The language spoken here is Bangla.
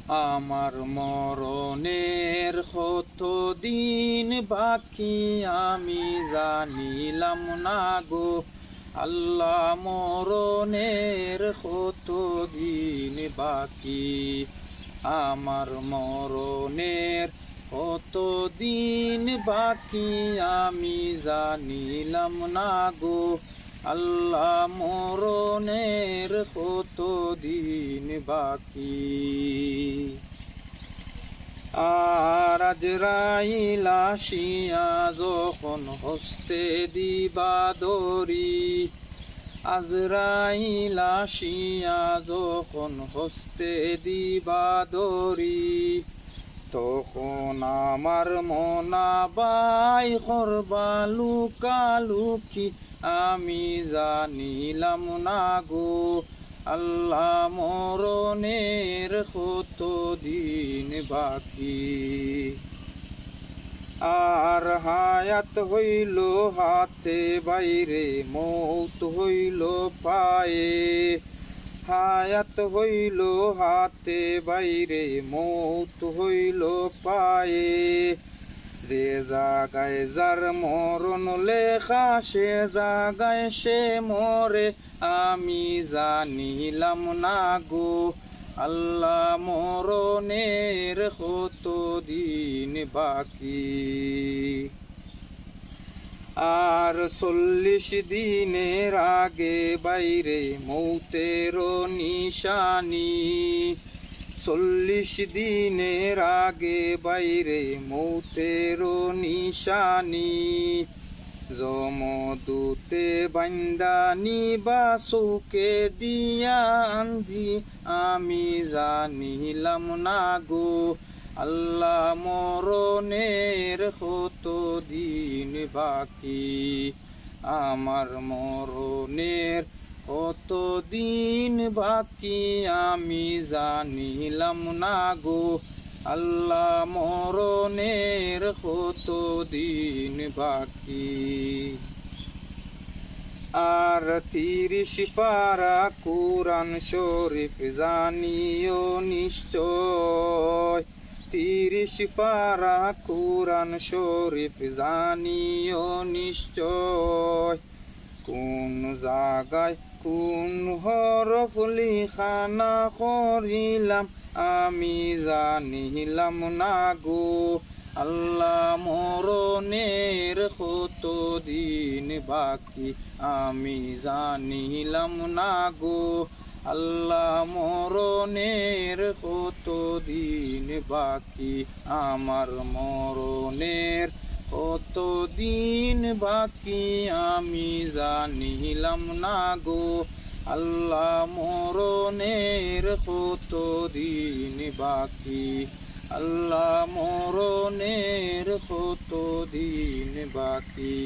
আমার মরণের কত দিন বাকি আমি জানিলাম না গো আল্লাহ, মরণের কত দিন বাকি, আমার মরণের কত দিন বাকি আমি জানিলাম না গো আল্লাহ, মরণের কত দিন বাকি। আর আজরাইল আসিয়া যখন হস্তে দিবা দড়ি, আজরাইল আসিয়া যখন হস্তে দিবা দড়ি, তখন আমার মনাবাই করবা লুকালুকি আমি জানিলাম না গো আল্লাহ, মরণের কত দিন বাকি। আর হায়াত হইল হাতে বাইরে, মৌত হইল পায়ে, হায়াত হইল হাতে বাইরে, মৌত হইল পায়ে, যে জাগায় যার মরণ লেখা সে জাগায় সে মরে আমি জানিলাম না গো আল্লাহ, মরণের কত দিন বাকি। আর 40 দিনের আগে বাইরে মৌতের নিশানি, 40 দিনের আগে বাইরে মৌতের নিশানি, যমদূতে বান্দানি বা চৌকে দিয়া আন্ধি আমি জানিলাম না গো আল্লাহ, মরণের কত দিন বাকি, আমার মরণের কত দিন বাকি আমি জানিলাম না গো আল্লাহ, মরণের কত দিন বাকি। আর 30 পারা কুরআন শরীফ জানিও নিশ্চয়, 30 পারা কুরআন শরীফ জানিও নিশ্চয়, কোন জাগায় কোন হরফ লিখানা করিলাম আমি জানিলাম না গো আল্লাহ, মরণের কত দিন বাকি আমি জানিলাম না গো আল্লাহ, মরণের কত দিন বাকি, আমার মরণের কত দিন বাকি আমি জানিলাম না গো আল্লাহ, মরণের কত দিন বাকি, আল্লাহ, মরণের কত দিন বাকি।